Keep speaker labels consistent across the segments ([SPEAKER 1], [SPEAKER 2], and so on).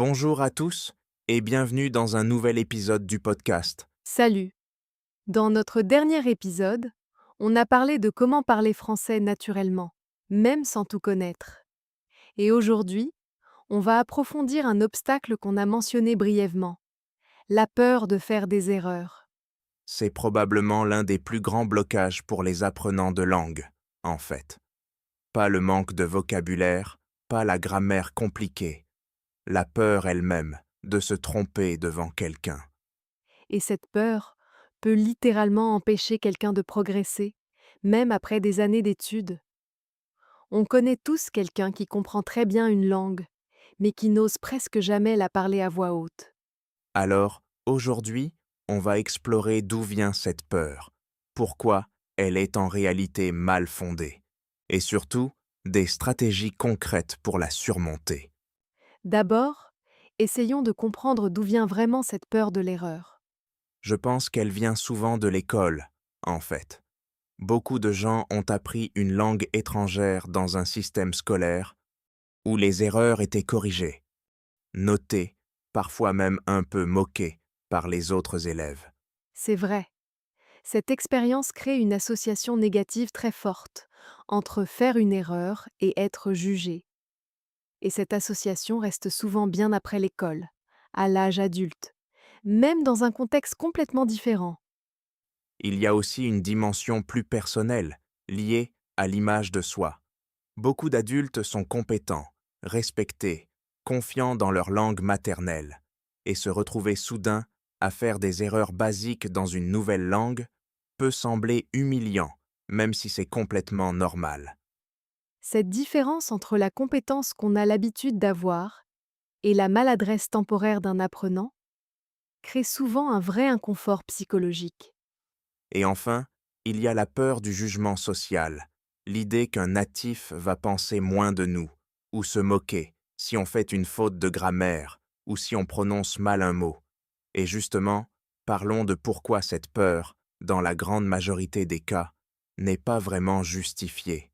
[SPEAKER 1] Bonjour à tous et bienvenue dans un nouvel épisode du podcast.
[SPEAKER 2] Salut! Dans notre dernier épisode, on a parlé de comment parler français naturellement, même sans tout connaître. Et aujourd'hui, on va approfondir un obstacle qu'on a mentionné brièvement, la peur de faire des erreurs.
[SPEAKER 1] C'est probablement l'un des plus grands blocages pour les apprenants de langue, en fait. Pas le manque de vocabulaire, pas la grammaire compliquée, la peur elle-même de se tromper devant quelqu'un.
[SPEAKER 2] Et cette peur peut littéralement empêcher quelqu'un de progresser, même après des années d'études. On connaît tous quelqu'un qui comprend très bien une langue, mais qui n'ose presque jamais la parler à voix haute.
[SPEAKER 1] Alors, aujourd'hui, on va explorer d'où vient cette peur, pourquoi elle est en réalité mal fondée, et surtout, des stratégies concrètes pour la surmonter.
[SPEAKER 2] D'abord, essayons de comprendre d'où vient vraiment cette peur de l'erreur.
[SPEAKER 1] Je pense qu'elle vient souvent de l'école, en fait. Beaucoup de gens ont appris une langue étrangère dans un système scolaire où les erreurs étaient corrigées, notées, parfois même un peu moquées par les autres élèves.
[SPEAKER 2] C'est vrai, cette expérience crée une association négative très forte entre faire une erreur et être jugé. Et cette association reste souvent bien après l'école, à l'âge adulte, même dans un contexte complètement différent.
[SPEAKER 1] Il y a aussi une dimension plus personnelle, liée à l'image de soi. Beaucoup d'adultes sont compétents, respectés, confiants dans leur langue maternelle, et se retrouver soudain à faire des erreurs basiques dans une nouvelle langue peut sembler humiliant, même si c'est complètement normal.
[SPEAKER 2] Cette différence entre la compétence qu'on a l'habitude d'avoir et la maladresse temporaire d'un apprenant crée souvent un vrai inconfort psychologique.
[SPEAKER 1] Et enfin, il y a la peur du jugement social, l'idée qu'un natif va penser moins de nous, ou se moquer si on fait une faute de grammaire, ou si on prononce mal un mot. Et justement, parlons de pourquoi cette peur, dans la grande majorité des cas, n'est pas vraiment justifiée.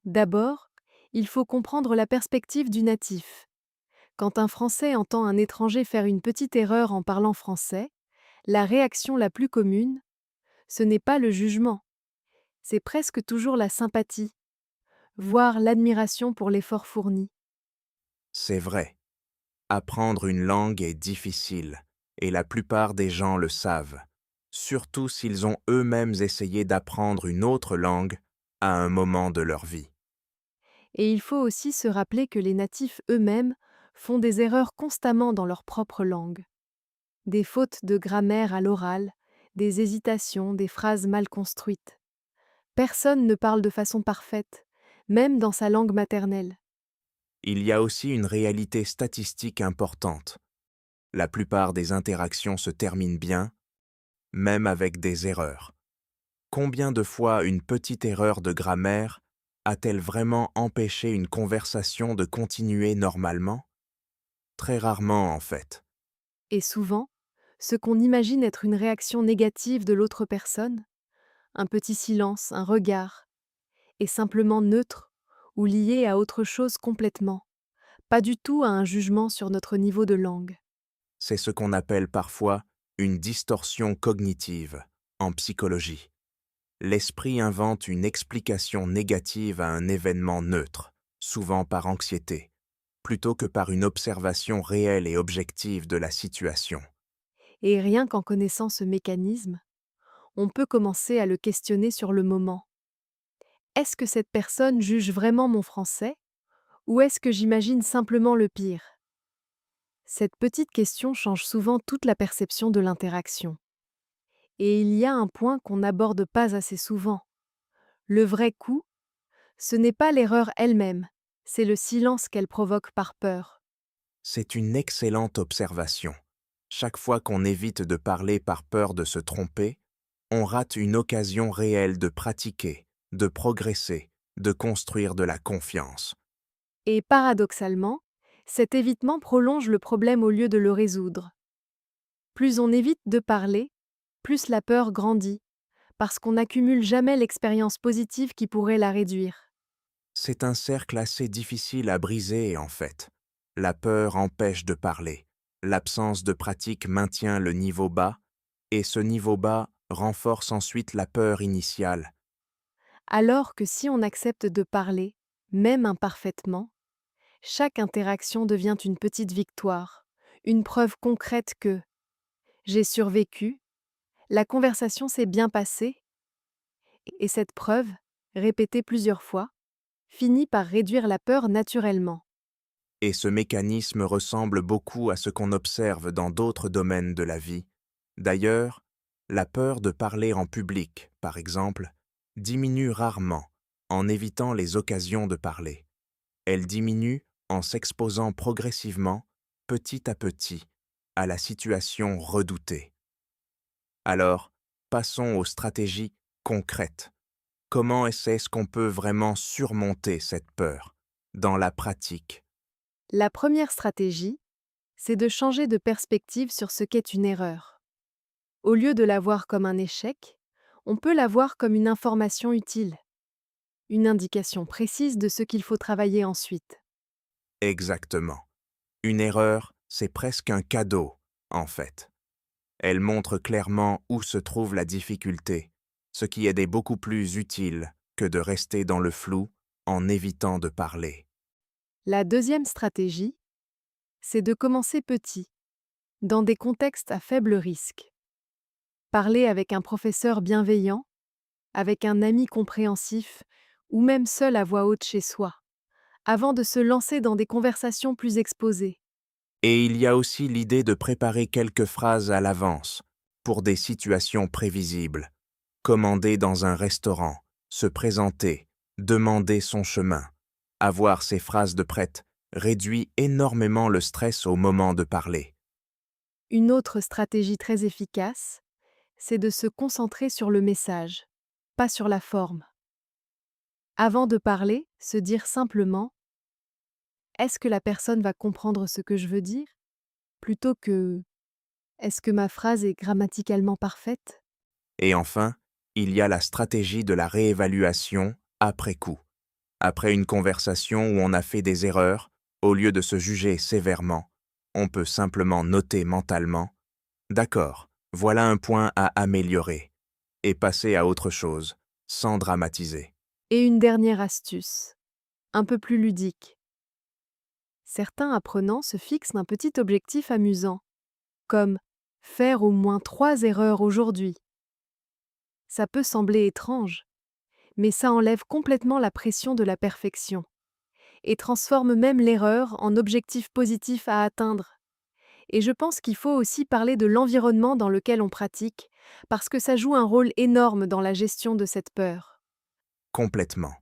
[SPEAKER 2] D'abord, il faut comprendre la perspective du natif. Quand un Français entend un étranger faire une petite erreur en parlant français, la réaction la plus commune, ce n'est pas le jugement, c'est presque toujours la sympathie, voire l'admiration pour l'effort fourni.
[SPEAKER 1] C'est vrai, apprendre une langue est difficile, et la plupart des gens le savent, surtout s'ils ont eux-mêmes essayé d'apprendre une autre langue à un moment de leur vie.
[SPEAKER 2] Et il faut aussi se rappeler que les natifs eux-mêmes font des erreurs constamment dans leur propre langue. Des fautes de grammaire à l'oral, des hésitations, des phrases mal construites. Personne ne parle de façon parfaite, même dans sa langue maternelle.
[SPEAKER 1] Il y a aussi une réalité statistique importante. La plupart des interactions se terminent bien, même avec des erreurs. Combien de fois une petite erreur de grammaire a-t-elle vraiment empêché une conversation de continuer normalement? Très rarement, en fait.
[SPEAKER 2] Et souvent, ce qu'on imagine être une réaction négative de l'autre personne, un petit silence, un regard, est simplement neutre ou lié à autre chose complètement, pas du tout à un jugement sur notre niveau de langue.
[SPEAKER 1] C'est ce qu'on appelle parfois une distorsion cognitive en psychologie. L'esprit invente une explication négative à un événement neutre, souvent par anxiété, plutôt que par une observation réelle et objective de la situation.
[SPEAKER 2] Et rien qu'en connaissant ce mécanisme, on peut commencer à le questionner sur le moment. Est-ce que cette personne juge vraiment mon français ou est-ce que j'imagine simplement le pire? Cette petite question change souvent toute la perception de l'interaction. Et il y a un point qu'on n'aborde pas assez souvent. Le vrai coup, ce n'est pas l'erreur elle-même, c'est le silence qu'elle provoque par peur.
[SPEAKER 1] C'est une excellente observation. Chaque fois qu'on évite de parler par peur de se tromper, on rate une occasion réelle de pratiquer, de progresser, de construire de la confiance.
[SPEAKER 2] Et paradoxalement, cet évitement prolonge le problème au lieu de le résoudre. Plus on évite de parler, plus la peur grandit, parce qu'on n'accumule jamais l'expérience positive qui pourrait la réduire.
[SPEAKER 1] C'est un cercle assez difficile à briser, en fait. La peur empêche de parler. L'absence de pratique maintient le niveau bas, et ce niveau bas renforce ensuite la peur initiale.
[SPEAKER 2] Alors que si on accepte de parler, même imparfaitement, chaque interaction devient une petite victoire, une preuve concrète que j'ai survécu, la conversation s'est bien passée, et cette preuve, répétée plusieurs fois, finit par réduire la peur naturellement.
[SPEAKER 1] Et ce mécanisme ressemble beaucoup à ce qu'on observe dans d'autres domaines de la vie. D'ailleurs, la peur de parler en public, par exemple, diminue rarement en évitant les occasions de parler. Elle diminue en s'exposant progressivement, petit à petit, à la situation redoutée. Alors, passons aux stratégies concrètes. Comment est-ce qu'on peut vraiment surmonter cette peur dans la pratique?
[SPEAKER 2] La première stratégie, c'est de changer de perspective sur ce qu'est une erreur. Au lieu de la voir comme un échec, on peut la voir comme une information utile, une indication précise de ce qu'il faut travailler ensuite.
[SPEAKER 1] Exactement. Une erreur, c'est presque un cadeau, en fait. Elle montre clairement où se trouve la difficulté, ce qui est beaucoup plus utile que de rester dans le flou en évitant de parler.
[SPEAKER 2] La deuxième stratégie, c'est de commencer petit, dans des contextes à faible risque. Parler avec un professeur bienveillant, avec un ami compréhensif, ou même seul à voix haute chez soi, avant de se lancer dans des conversations plus exposées.
[SPEAKER 1] Et il y a aussi l'idée de préparer quelques phrases à l'avance, pour des situations prévisibles. Commander dans un restaurant, se présenter, demander son chemin. Avoir ces phrases de prête réduit énormément le stress au moment de parler.
[SPEAKER 2] Une autre stratégie très efficace, c'est de se concentrer sur le message, pas sur la forme. Avant de parler, se dire simplement « Est-ce que la personne va comprendre ce que je veux dire ?» plutôt que « Est-ce que ma phrase est grammaticalement parfaite ?»
[SPEAKER 1] Et enfin, il y a la stratégie de la réévaluation après coup. Après une conversation où on a fait des erreurs, au lieu de se juger sévèrement, on peut simplement noter mentalement « D'accord, voilà un point à améliorer » et passer à autre chose, sans dramatiser.
[SPEAKER 2] Et une dernière astuce, un peu plus ludique. Certains apprenants se fixent un petit objectif amusant, comme « faire au moins 3 erreurs aujourd'hui ». Ça peut sembler étrange, mais ça enlève complètement la pression de la perfection et transforme même l'erreur en objectif positif à atteindre. Et je pense qu'il faut aussi parler de l'environnement dans lequel on pratique, parce que ça joue un rôle énorme dans la gestion de cette peur.
[SPEAKER 1] Complètement.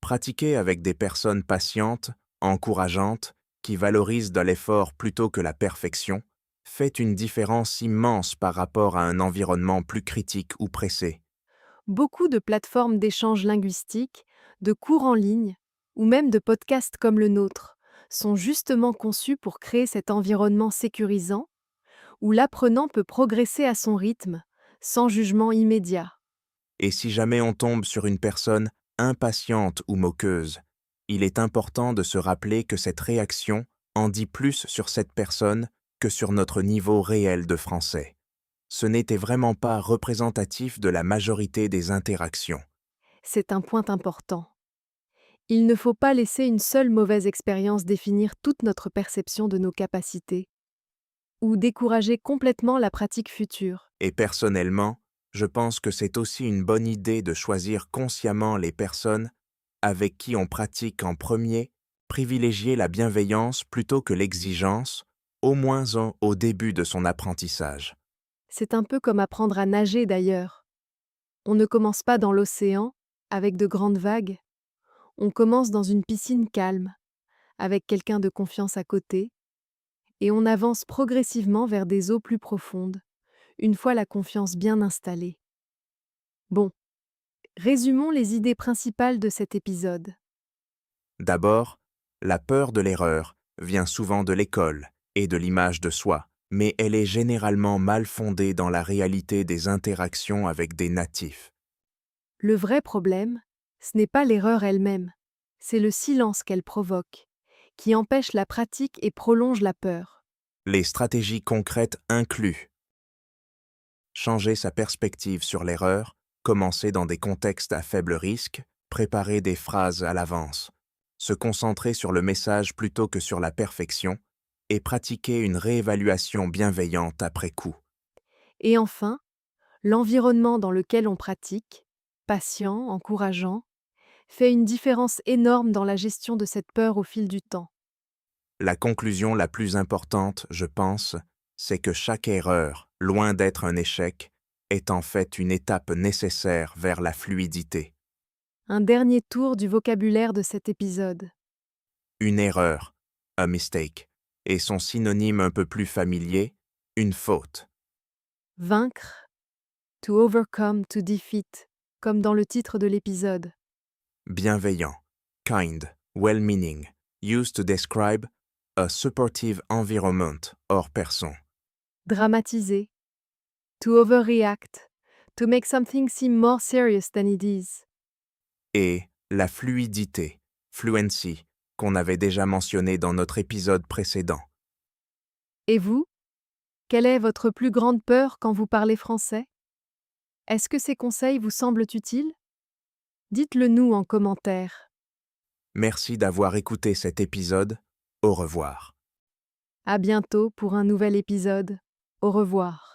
[SPEAKER 1] Pratiquer avec des personnes patientes, encourageantes, qui valorisent de l'effort plutôt que la perfection, fait une différence immense par rapport à un environnement plus critique ou pressé.
[SPEAKER 2] Beaucoup de plateformes d'échange linguistique, de cours en ligne, ou même de podcasts comme le nôtre, sont justement conçus pour créer cet environnement sécurisant, où l'apprenant peut progresser à son rythme, sans jugement immédiat.
[SPEAKER 1] Et si jamais on tombe sur une personne impatiente ou moqueuse, il est important de se rappeler que cette réaction en dit plus sur cette personne que sur notre niveau réel de français. Ce n'était vraiment pas représentatif de la majorité des interactions.
[SPEAKER 2] C'est un point important. Il ne faut pas laisser une seule mauvaise expérience définir toute notre perception de nos capacités, ou décourager complètement la pratique future.
[SPEAKER 1] Et personnellement, je pense que c'est aussi une bonne idée de choisir consciemment les personnes avec qui on pratique en premier, privilégier la bienveillance plutôt que l'exigence, au moins au début de son apprentissage.
[SPEAKER 2] C'est un peu comme apprendre à nager d'ailleurs. On ne commence pas dans l'océan, avec de grandes vagues. On commence dans une piscine calme, avec quelqu'un de confiance à côté, et on avance progressivement vers des eaux plus profondes, une fois la confiance bien installée. Bon, résumons les idées principales de cet épisode.
[SPEAKER 1] D'abord, la peur de l'erreur vient souvent de l'école et de l'image de soi, mais elle est généralement mal fondée dans la réalité des interactions avec des natifs.
[SPEAKER 2] Le vrai problème, ce n'est pas l'erreur elle-même, c'est le silence qu'elle provoque, qui empêchent la pratique et prolongent la peur.
[SPEAKER 1] Les stratégies concrètes incluent changer sa perspective sur l'erreur, commencer dans des contextes à faible risque, préparer des phrases à l'avance, se concentrer sur le message plutôt que sur la perfection, et pratiquer une réévaluation bienveillante après coup.
[SPEAKER 2] Et enfin, l'environnement dans lequel on pratique, patient, encourageant, fait une différence énorme dans la gestion de cette peur au fil du temps.
[SPEAKER 1] La conclusion la plus importante, je pense, c'est que chaque erreur, loin d'être un échec, est en fait une étape nécessaire vers la fluidité.
[SPEAKER 2] Un dernier tour du vocabulaire de cet épisode.
[SPEAKER 1] Une erreur, a mistake, et son synonyme un peu plus familier, une faute.
[SPEAKER 2] Vaincre, to overcome, to defeat, comme dans le titre de l'épisode.
[SPEAKER 1] Bienveillant, kind, well-meaning, used to describe a supportive environment or person.
[SPEAKER 2] Dramatiser, to overreact, to make something seem more serious than it is.
[SPEAKER 1] Et la fluidité, fluency, qu'on avait déjà mentionné dans notre épisode précédent.
[SPEAKER 2] Et vous? Quelle est votre plus grande peur quand vous parlez français? Est-ce que ces conseils vous semblent utiles? Dites-le nous en commentaire.
[SPEAKER 1] Merci d'avoir écouté cet épisode. Au revoir.
[SPEAKER 2] À bientôt pour un nouvel épisode. Au revoir.